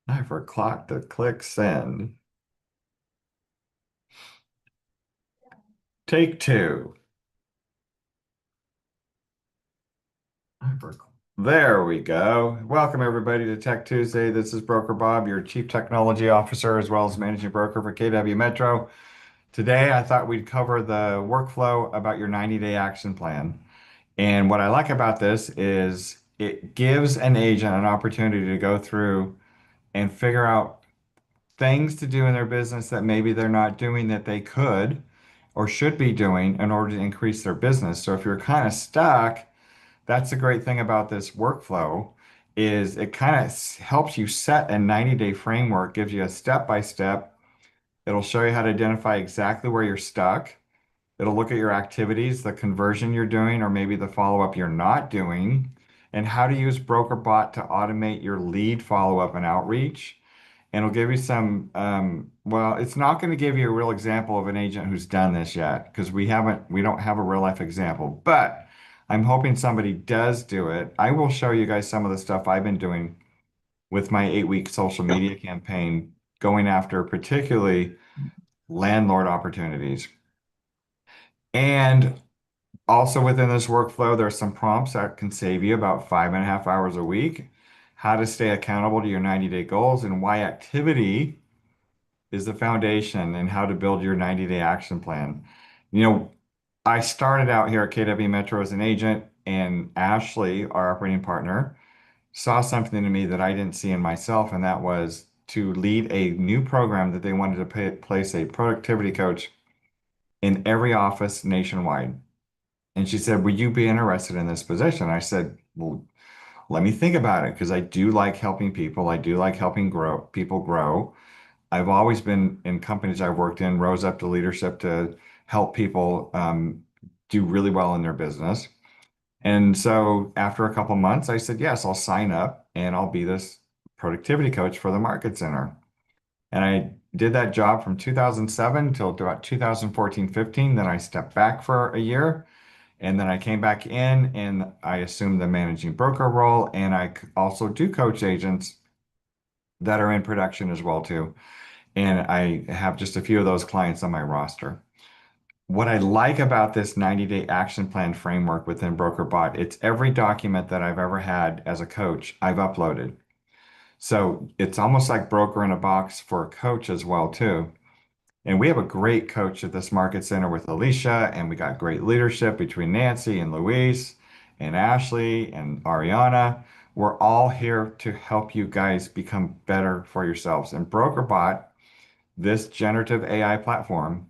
I forgot to click send. Take two. There we go. Welcome everybody to Tech Tuesday. This is Broker Bob, your Chief Technology Officer as well as Managing Broker for KW Metro. Today I thought we'd cover the workflow about your 90-day action plan. And what I like about this is it gives an agent an opportunity to go through and figure out things to do in their business that maybe they're not doing that they could or should be doing in order to increase their business. So if you're kind of stuck, that's the great thing about this workflow is it kind of helps you set a 90-day framework, gives you a step by step. It'll show you how to identify exactly where you're stuck. It'll look at your activities, the conversion you're doing, or maybe the follow-up you're not doing, and how to use BrokerBot to automate your lead follow-up and outreach. And it'll give you some, well, it's not going to give you a real example of an agent who's done this yet because we don't have a real life example, but I'm hoping somebody does do it. I will show you guys some of the stuff I've been doing with my 8-week social media campaign, going after particularly landlord opportunities. And also within this workflow, there's some prompts that can save you about 5.5 hours a week, how to stay accountable to your 90-day goals, and why activity is the foundation and how to build your 90-day action plan. You know, I started out here at KW Metro as an agent, and Ashley, our operating partner, saw something in me that I didn't see in myself, and that was to lead a new program that they wanted to place a productivity coach in every office nationwide. And she said, "Would you be interested in this position?" I said, "Well, let me think about it because I do like helping people. I do like helping people grow. I've always been in companies I've worked in, rose up to leadership to help people do really well in their business. And so after a couple months, I said, yes, I'll sign up and I'll be this productivity coach for the Market Center. And I did that job from 2007 till about 2014, 15. Then I stepped back for a year. And then I came back in and I assumed the managing broker role. And I also do coach agents that are in production as well too. And I have just a few of those clients on my roster. What I like about this 90-day action plan framework within BrokerBot, it's every document that I've ever had as a coach, I've uploaded. So it's almost like broker in a box for a coach as well too. And we have a great coach at this market center with Alicia, and we got great leadership between Nancy and Luis and Ashley and Ariana. We're all here to help you guys become better for yourselves. And BrokerBot, this generative AI platform,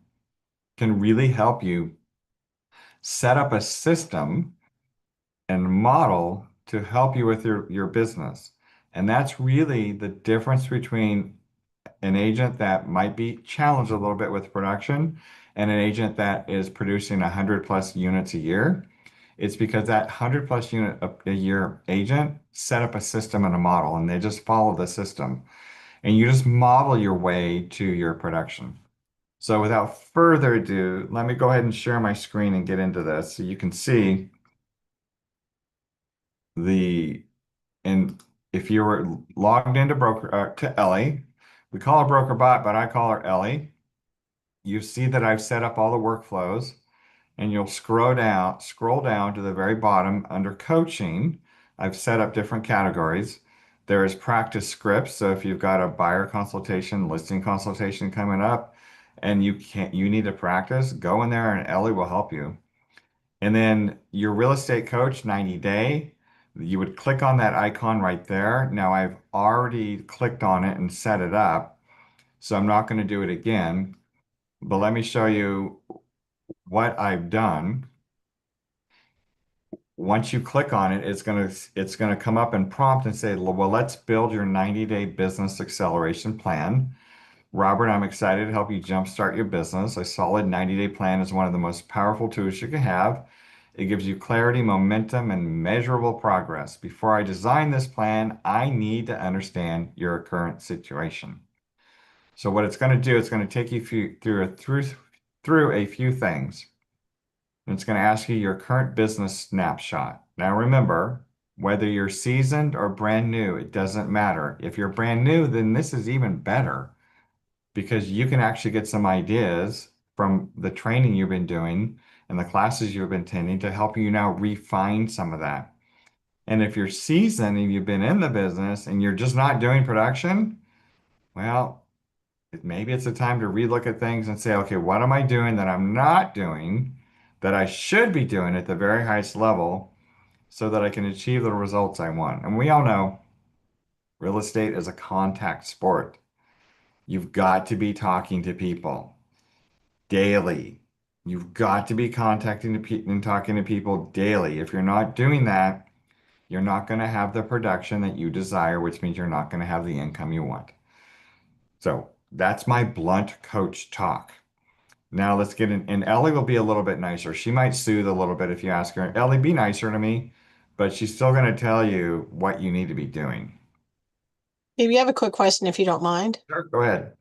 can really help you set up a system and model to help you with your business. And that's really the difference between an agent that might be challenged a little bit with production and an agent that is producing 100 plus units a year. It's because that 100 plus unit a year agent set up a system and a model, and they just follow the system. And you just model your way to your production. So without further ado, let me go ahead and share my screen and get into this so you can see the, and if you were logged into to Ellie, we call her BrokerBot, but I call her Ellie. You see that I've set up all the workflows and you'll scroll down to the very bottom under coaching. I've set up different categories. There is practice scripts. So if you've got a buyer consultation, listing consultation coming up and you need to practice, go in there and Ellie will help you. And then your real estate coach 90 day, you would click on that icon right there. Now I've already clicked on it and set it up, so I'm not going to do it again. But let me show you what I've done. Once you click on it, it's gonna come up and prompt and say, well, let's build your 90-day business acceleration plan. Robert, I'm excited to help you jumpstart your business. A solid 90-day plan is one of the most powerful tools you can have. It gives you clarity, momentum, and measurable progress. Before I design this plan, I need to understand your current situation. So what it's going to do, it's going to take you through a few things. And it's going to ask you your current business snapshot. Now remember, Whether you're seasoned or brand new, it doesn't matter. If you're brand new, then this is even better because you can actually get some ideas from the training you've been doing and the classes you've been attending to help you now refine some of that. And if you're seasoned and you've been in the business and you're just not doing production, well, maybe it's a time to relook at things and say, okay, what am I doing that I'm not doing that I should be doing at the very highest level so that I can achieve the results I want? And we all know real estate is a contact sport. You've got to be talking to people daily. You've got to be contacting the people and talking to people daily. If you're not doing that, you're not going to have the production that you desire, which means you're not going to have the income you want. So that's my blunt coach talk. Now let's get in, and Ellie will be a little bit nicer. She might soothe a little bit if you ask her, Ellie, be nicer to me, but she's still going to tell you what you need to be doing. Maybe you have a quick question if you don't mind. Sure, go ahead.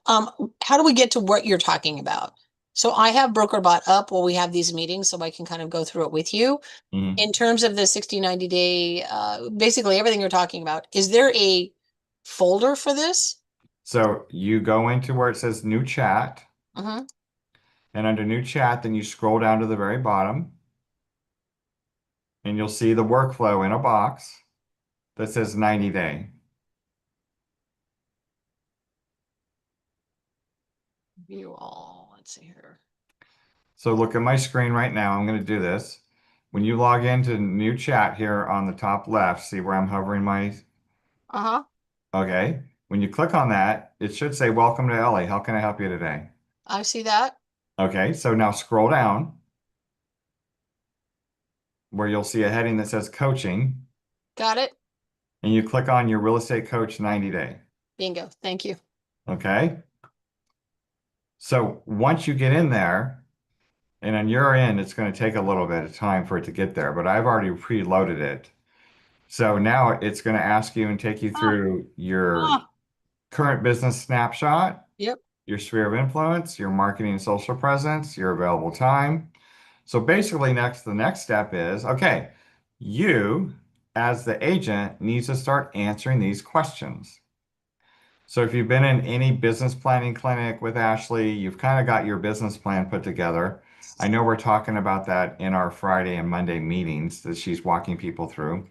How do we get to what you're talking about? So I have BrokerBot up while we have these meetings so I can kind of go through it with you. Mhm. In terms of the 60, 90 day, basically everything you're talking about, is there a folder for this? So you go into where it says new chat, Mm-hmm. and under new chat, then you scroll down to the very bottom, and you'll see the workflow in a box that says 90 day. View all. Let's see here. So look at my screen right now. I'm going to do this. When you log into new chat here on the top left, see where I'm hovering my, Uh-huh. okay. When you click on that, it should say, welcome to Ellie. How can I help you today? I see that. Okay, so now scroll down where you'll see a heading that says coaching, Got it. and you click on your real estate coach 90 day. Bingo. Thank you. Okay. So once you get in there, and on your end, it's going to take a little bit of time for it to get there, but I've already preloaded it. So now it's going to ask you and take you Ah, through your ah. current business snapshot, Yep. your sphere of influence, your marketing and social presence, your available time. So basically, the next step is, okay, you as the agent needs to start answering these questions. So if you've been in any business planning clinic with Ashley, you've kind of got your business plan put together. I know we're talking about that in our Friday and Monday meetings that she's walking people through.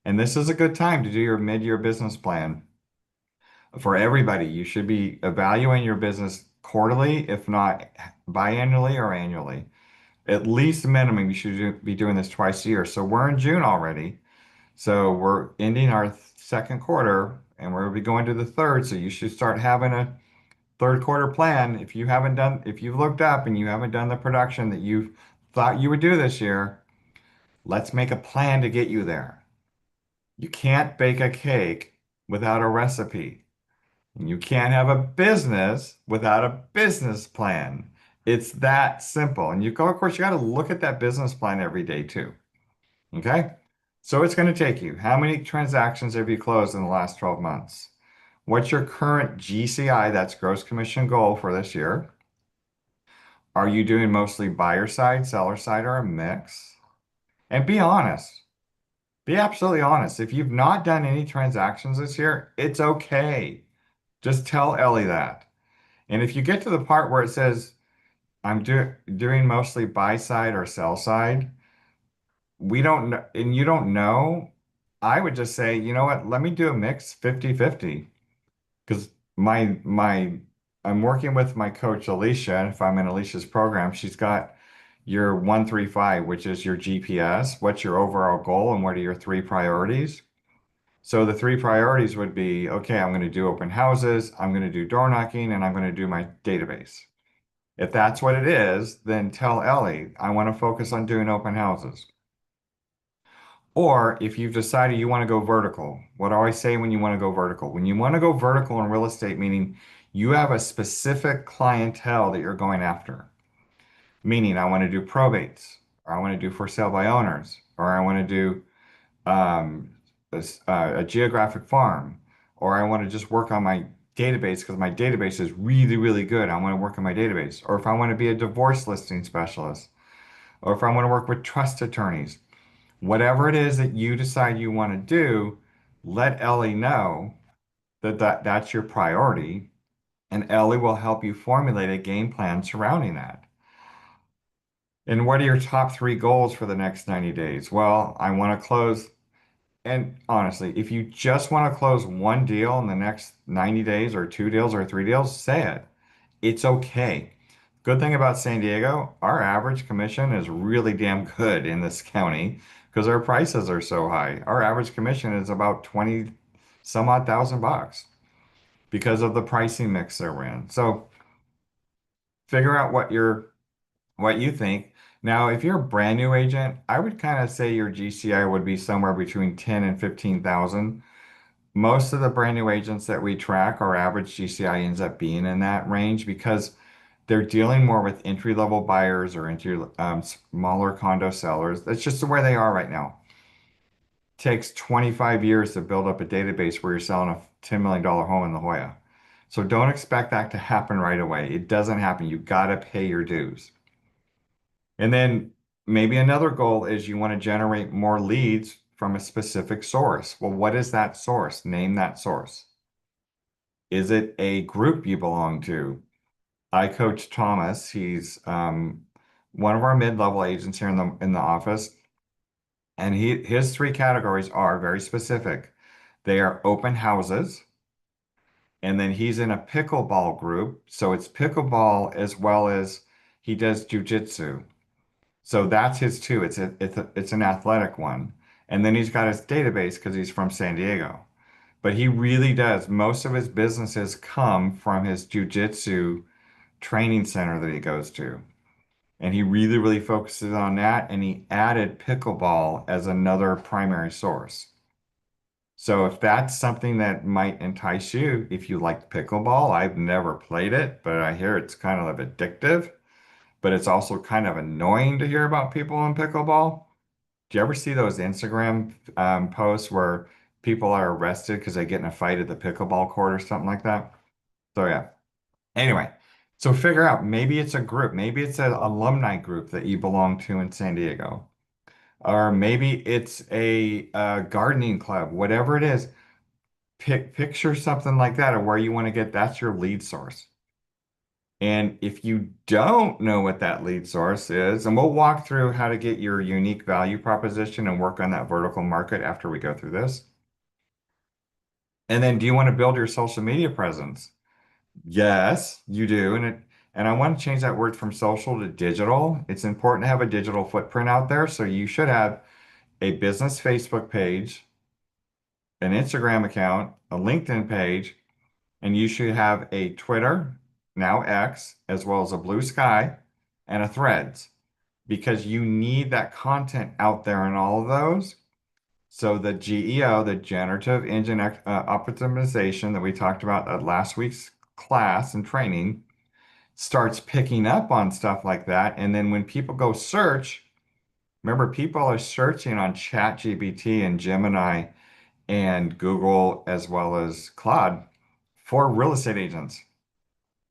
And this is a good time to do your mid-year business plan for everybody. You should be evaluating your business quarterly, if not biannually or annually. At least minimum, you should be doing this twice a year. So we're in June already. So we're ending our second quarter and we're going to be going to the third. So you should start having a third quarter plan. If you've looked up and you haven't done the production that you thought you would do this year, let's make a plan to get you there. You can't bake a cake without a recipe. And you can't have a business without a business plan. It's that simple. And of course, you got to look at that business plan every day too. Okay? So it's going to take you. How many transactions have you closed in the last 12 months? What's your current GCI, that's gross commission goal for this year? Are you doing mostly buyer side, seller side, or a mix? And be honest. Be absolutely honest. If you've not done any transactions this year, it's okay. Just tell Ellie that. And if you get to the part where it says, doing mostly buy side or sell side, we don't know, and you don't know, I would just say, you know what, let me do a mix 50-50. Because I'm working with my coach Alicia, and if I'm in Alicia's program, she's got your 135, which is your GPS. What's your overall goal and what are your three priorities? So the three priorities would be, okay, I'm going to do open houses, I'm going to do door knocking, and I'm going to do my database. If that's what it is, then tell Ellie, I want to focus on doing open houses. Or if you've decided you want to go vertical, what do I say when you want to go vertical? When you want to go vertical in real estate, meaning you have a specific clientele that you're going after, meaning I want to do probates, or I want to do for sale by owners, or I want to do um, a geographic farm, or I want to just work on my database because my database is really, really good. I want to work on my database. Or if I want to be a divorce listing specialist, or if I want to work with trust attorneys. Whatever it is that you decide you want to do, let Ellie know that's your priority, and Ellie will help you formulate a game plan surrounding that. And what are your top three goals for the next 90 days? Well, I want to close. And honestly, if you just want to close one deal in the next 90 days or two deals or three deals, say it. It's okay. Good thing about San Diego, our average commission is really damn good in this county because our prices are so high. Our average commission is about 20 some odd thousand bucks because of the pricing mix they're in. So figure out what you think. Now, if you're a brand new agent, I would kind of say your GCI would be somewhere between 10 and 15,000. Most of the brand new agents that we track, our average GCI ends up being in that range because they're dealing more with entry-level buyers or smaller condo sellers. That's just where they are right now. Takes 25 years to build up a database where you're selling a $10 million home in La Jolla. So don't expect that to happen right away. It doesn't happen. You got to pay your dues. And then maybe another goal is you want to generate more leads from a specific source. Well, what is that source? Name that source. Is it a group you belong to? I coach Thomas. He's one of our mid-level agents here in the office, and his three categories are very specific. They are open houses, and then he's in a pickleball group. So it's pickleball as well as he does jujitsu. So that's his two. It's an athletic one. And then he's got his database because he's from San Diego. But he really does. Most of his businesses come from his jujitsu training center that he goes to. And he really, really focuses on that. And he added pickleball as another primary source. So if that's something that might entice you, if you like pickleball, I've never played it, but I hear it's kind of addictive, but it's also kind of annoying to hear about people in pickleball. Do you ever see those Instagram posts where people are arrested because they get in a fight at the pickleball court or something like that? So yeah. Anyway, so figure out maybe it's a group, maybe it's an alumni group that you belong to in San Diego, or maybe it's a gardening club, whatever it is. Picture something like that, or where you want to get that's your lead source. And if you don't know what that lead source is, and we'll walk through how to get your unique value proposition and work on that vertical market after we go through this. And then do you want to build your social media presence? Yes, you do. And I want to change that word from social to digital. It's important to have a digital footprint out there. So you should have a business Facebook page, an Instagram account, a LinkedIn page, and you should have a Twitter, now X, as well as a Blue Sky and a Threads because you need that content out there in all of those. So the GEO, the generative engine optimization that we talked about at last week's class and training, starts picking up on stuff like that. And then when people go search, remember, people are searching on ChatGPT and Gemini and Google as well as Claude for real estate agents.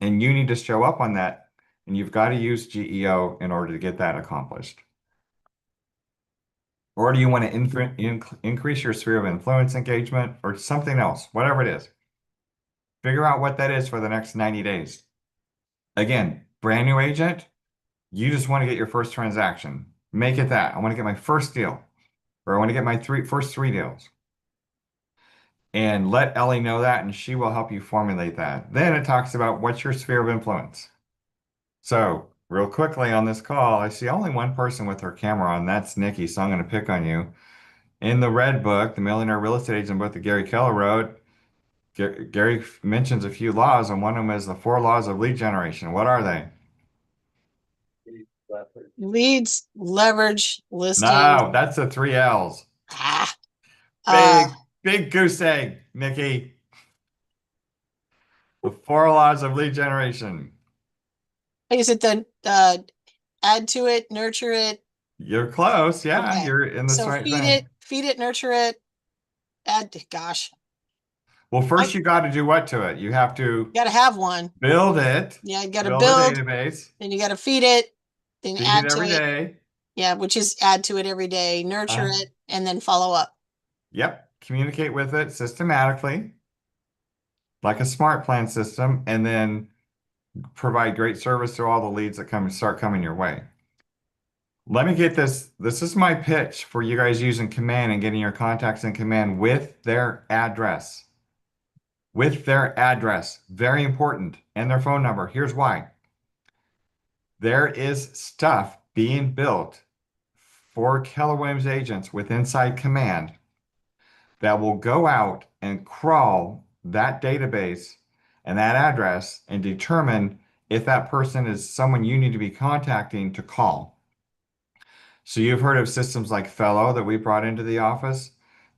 And you need to show up on that. And you've got to use GEO in order to get that accomplished. Or do you want to increase your sphere of influence engagement or something else, whatever it is? Figure out what that is for the next 90 days. Again, brand new agent, you just want to get your first transaction. Make it that. I want to get my first deal, or I want to get my first three deals. And let Ellie know that, and she will help you formulate that. Then it talks about what's your sphere of influence. So, real quickly on this call, I see only one person with her camera on. That's Nikki, so I'm going to pick on you. In the red book, the Millionaire Real Estate Agent book that Gary Keller wrote, Gary mentions a few laws, and one of them is the four laws of lead generation. What are they? Leads, leverage, listings. No, that's the three L's. Ah, uh, Big goose egg, Nikki. The four laws of lead generation. is it the add to it, nurture it? You're close. Yeah, Okay. you're in this So right thing. feed it, nurture it, add, gosh, Well, I first you got to do what to it? You have to gotta have one. build it, Yeah, you gotta build a build, database, then you gotta feed it, then feed it add to every it. day. Yeah, which is add to it every day, nurture Uh, it, and then follow up. yep. Communicate with it systematically, like a smart plan system, and then provide great service to all the leads that start coming your way. Let me get this. This is my pitch for you guys using command and getting your contacts in command with their address. With their address. Very important. And their phone number. Here's why. There is stuff being built for Keller Williams agents with Inside Command that will go out and crawl that database and that address and determine if that person is someone you need to be contacting to call. So you've heard of systems like Fellow that we brought into the office?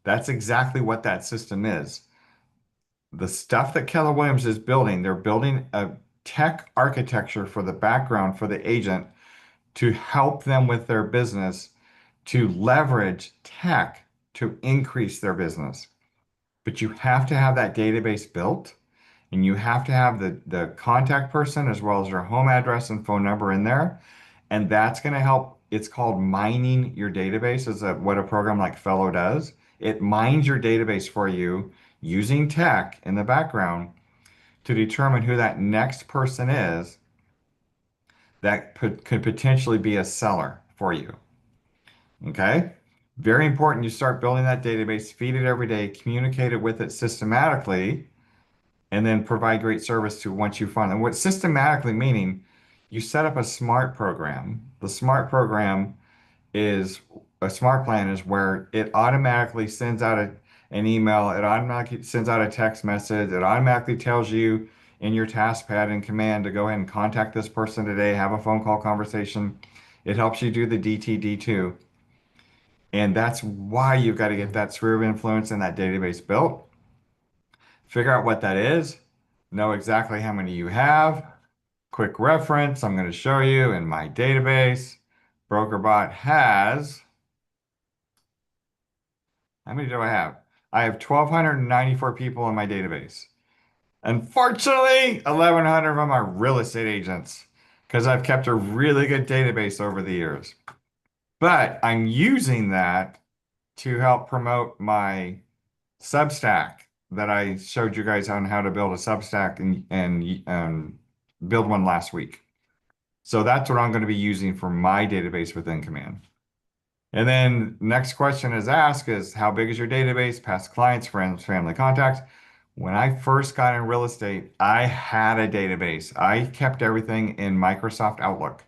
That's exactly what that system is. The stuff that Keller Williams is building, they're building a tech architecture for the background for the agent to help them with their business, to leverage tech to increase their business. But you have to have that database built and you have to have the contact person as well as their home address and phone number in there. And that's going to help. It's called mining your database, is what a program like Fellow does. It mines your database for you using tech in the background to determine who that next person is that could potentially be a seller for you. Okay? Very important you start building that database, feed it every day, communicate it with it systematically, and then provide great service to once you find them. What systematically meaning, you set up a smart program. The smart program is a smart plan is where it automatically sends out an email, it automatically sends out a text message, it automatically tells you in your task pad and command to go ahead and contact this person today, have a phone call conversation. It helps you do the DTD2. And that's why you've got to get that sphere of influence in that database built. Figure out what that is, know exactly how many you have. Quick reference, I'm going to show you in my database. BrokerBot has, how many do I have? I have 1,294 people in my database. Unfortunately, 1,100 of them are real estate agents because I've kept a really good database over the years. But I'm using that to help promote my Substack that I showed you guys on how to build a Substack and build one last week. So that's what I'm going to be using for my database within Command. And then next question is asked is how big is your database? Past clients, friends, family contacts. When I first got in real estate, I had a database. I kept everything in Microsoft Outlook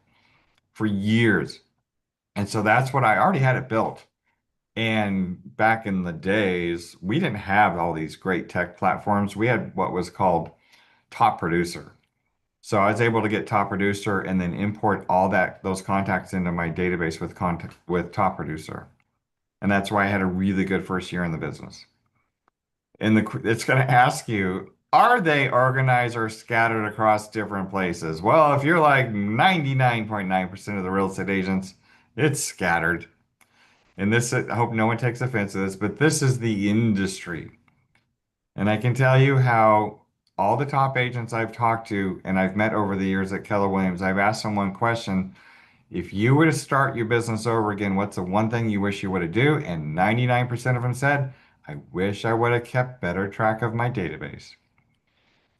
for years. And so that's what I already had it built. And back in the days, we didn't have all these great tech platforms. We had what was called Top Producer. So I was able to get Top Producer and then import all those contacts into my database with Top Producer. And that's why I had a really good first year in the business. And it's going to ask you, are they organized or scattered across different places? Well, if you're like 99.9% of the real estate agents, it's scattered. And this, I hope no one takes offense to this, but this is the industry. And I can tell you how all the top agents I've talked to and I've met over the years at Keller Williams, I've asked them one question. If you were to start your business over again, what's the one thing you wish you would have do? And 99% of them said, I wish I would have kept better track of my database.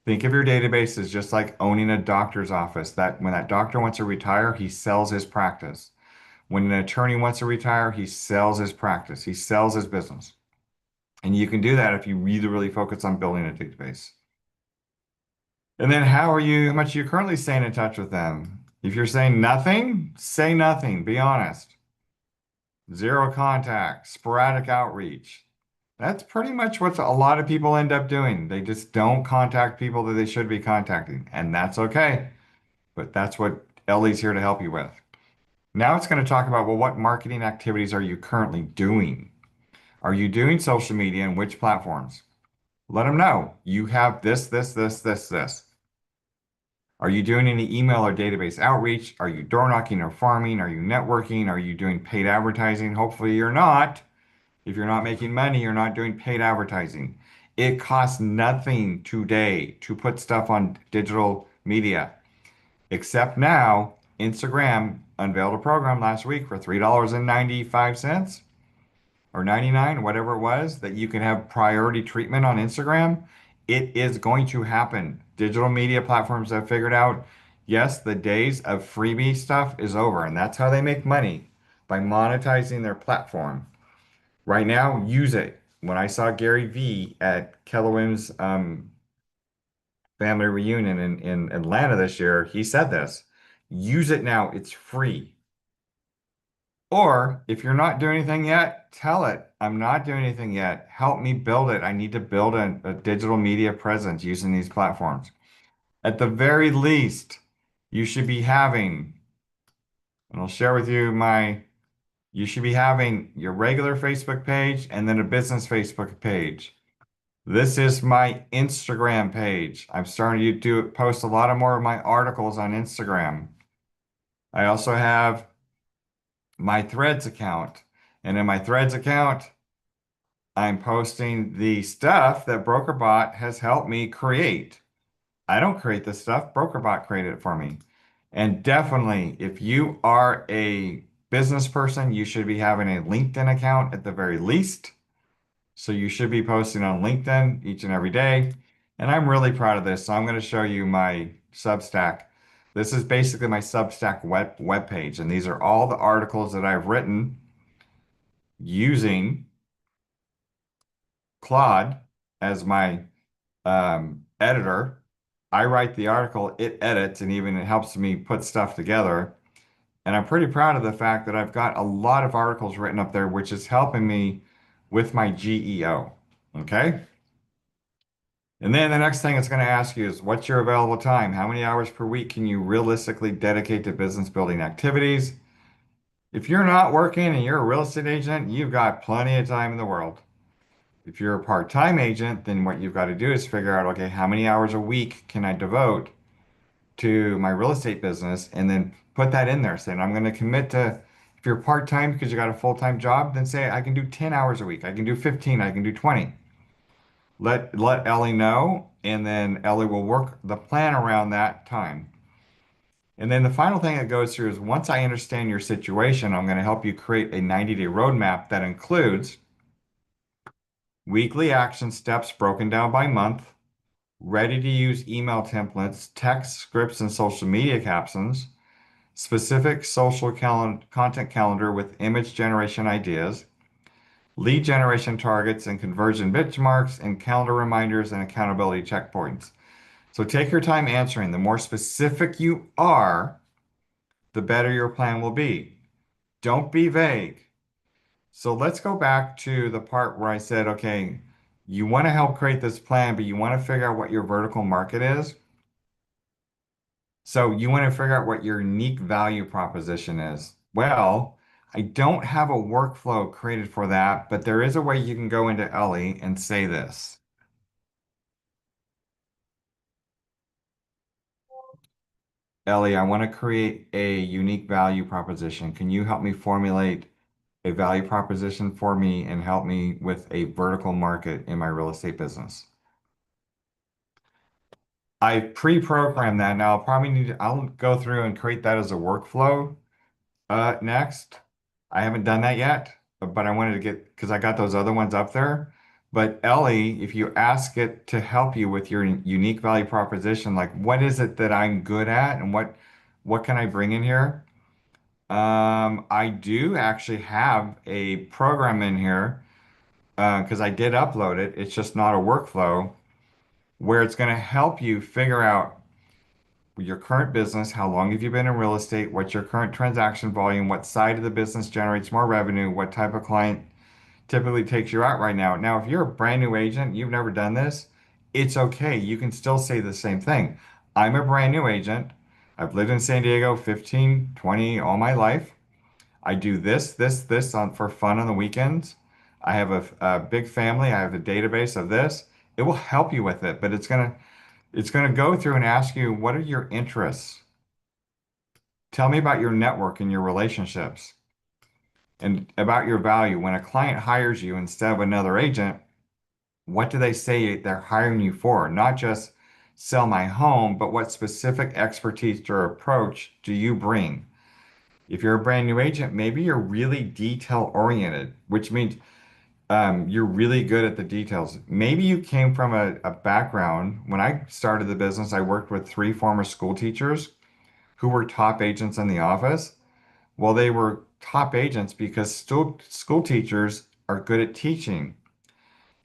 Think of your database as just like owning a doctor's office. That when that doctor wants to retire, he sells his practice. When an attorney wants to retire, he sells his practice. He sells his business. And you can do that if you really, really focus on building a database. And then how much are you currently staying in touch with them? If you're saying nothing, say nothing. Be honest. Zero contact, sporadic outreach. That's pretty much what a lot of people end up doing. They just don't contact people that they should be contacting. And that's okay. But that's what Ellie's here to help you with. Now it's going to talk about, well, what marketing activities are you currently doing? Are you doing social media and which platforms? Let them know. You have this. Are you doing any email or database outreach? Are you door knocking or farming? Are you networking? Are you doing paid advertising? Hopefully you're not. If you're not making money, you're not doing paid advertising. It costs nothing today to put stuff on digital media, except now Instagram unveiled a program last week for $3.95 or 99, whatever it was, that you can have priority treatment on Instagram. It is going to happen. Digital media platforms have figured out, yes, the days of freebie stuff is over, and that's how they make money by monetizing their platform. Right now, use it. When I saw Gary Vee at Keller Williams family reunion in Atlanta this year, he said this. Use it now. It's free. Or if you're not doing anything yet, tell it, I'm not doing anything yet. Help me build it. I need to build a digital media presence using these platforms. At the very least, you should be having, and I'll share with you you should be having your regular Facebook page and then a business Facebook page. This is my Instagram page. I'm starting to post a lot of more of my articles on Instagram. I also have my Threads account. And in my Threads account, I'm posting the stuff that BrokerBot has helped me create. I don't create this stuff, BrokerBot created it for me. And definitely, if you are a business person, you should be having a LinkedIn account at the very least. So you should be posting on LinkedIn each and every day. And I'm really proud of this. So I'm going to show you my Substack. This is basically my Substack web page. And these are all the articles that I've written using Claude as my editor. I write the article, it edits, and even it helps me put stuff together. And I'm pretty proud of the fact that I've got a lot of articles written up there, which is helping me with my GEO. Okay. And then the next thing it's going to ask you is what's your available time? How many hours per week can you realistically dedicate to business building activities? If you're not working and you're a real estate agent, you've got plenty of time in the world. If you're a part-time agent, then what you've got to do is figure out, okay, how many hours a week can I devote to my real estate business? And then put that in there, saying I'm going to commit to, if you're part-time because you got a full-time job, then say I can do 10 hours a week. I can do 15, I can do 20. Let Ellie know, and then Ellie will work the plan around that time. And then the final thing that goes through is once I understand your situation, I'm going to help you create a 90-day roadmap that includes weekly action steps broken down by month, ready to use email templates, text scripts, and social media captions, specific social content calendar with image generation ideas, lead generation targets and conversion benchmarks, and calendar reminders and accountability checkpoints. So take your time answering. The more specific you are, the better your plan will be. Don't be vague. So let's go back to the part where I said, okay, you want to help create this plan, but you want to figure out what your vertical market is. So you want to figure out what your unique value proposition is. Well, I don't have a workflow created for that, but there is a way you can go into Ellie and say this. Ellie, I want to create a unique value proposition. Can you help me formulate a value proposition for me and help me with a vertical market in my real estate business? I pre-programmed that. Now I'll go through and create that as a workflow next. I haven't done that yet, but I wanted to get, because I got those other ones up there. But Ellie, if you ask it to help you with your unique value proposition, like what is it that I'm good at and what can I bring in here? I do actually have a program in here because I did upload it. It's just not a workflow where it's going to help you figure out your current business, how long have you been in real estate, what's your current transaction volume, what side of the business generates more revenue, what type of client typically takes you out right now. Now, if you're a brand new agent, you've never done this, it's okay. You can still say the same thing. I'm a brand new agent. I've lived in San Diego 15, 20 all my life. I do this on for fun on the weekends. I have a big family. I have a database of this. It will help you with it, but it's gonna go through and ask you, what are your interests? Tell me about your network and your relationships and about your value. When a client hires you instead of another agent, what do they say they're hiring you for? Not just sell my home, but what specific expertise or approach do you bring? If you're a brand new agent, maybe you're really detail oriented, which means you're really good at the details. Maybe you came from a background. When I started the business, I worked with three former school teachers who were top agents in the office. Well, they were top agents because school teachers are good at teaching.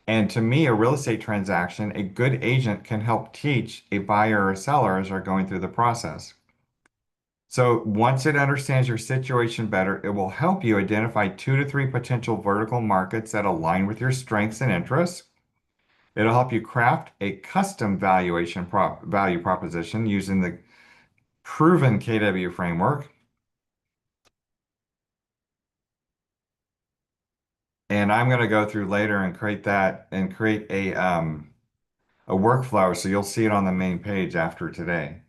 And to me, a real estate transaction, a good agent can help teach a buyer or seller as they're going through the process. So once it understands your situation better, it will help you identify 2 to 3 potential vertical markets that align with your strengths and interests. It'll help you craft a custom value proposition using the proven KW framework. And I'm going to go through later and create that and create a workflow. So you'll see it on the main page after today.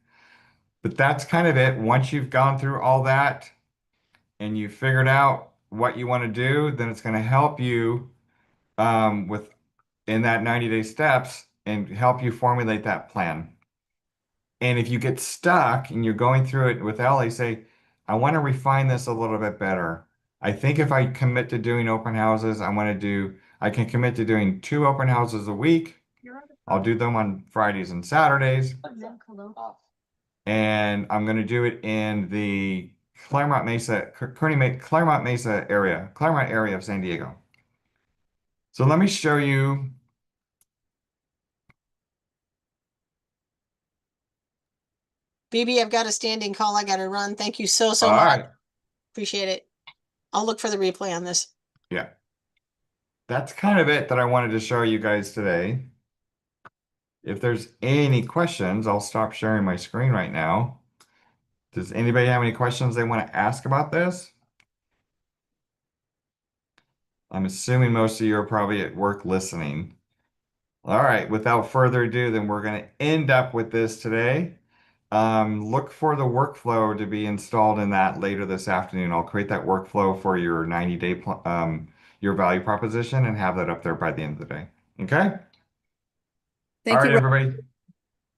But that's kind of it. Once you've gone through all that and you've figured out what you want to do, then it's going to help you with in that 90-day steps and help you formulate that plan. And if you get stuck and you're going through it with Ellie, say, I want to refine this a little bit better. I think if I commit to doing open houses, I can commit to doing 2 open houses a week. I'll do them on Fridays and Saturdays. And I'm going to do it in the Claremont Mesa area, Claremont area of San Diego. So let me show you. BB, I've got a standing call. I got to run. Thank you so, so All much. right. Appreciate it. I'll look for the replay on this. Yeah. That's kind of it that I wanted to show you guys today. If there's any questions, I'll stop sharing my screen right now. Does anybody have any questions they want to ask about this? I'm assuming most of you are probably at work listening. All right, without further ado, then we're going to end up with this today. Look for the workflow to be installed in that later this afternoon. I'll create that workflow for your 90-day your value proposition and have that up there by the end of the day. Okay? All Thank right, you. everybody.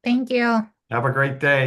Thank you. Have a great day.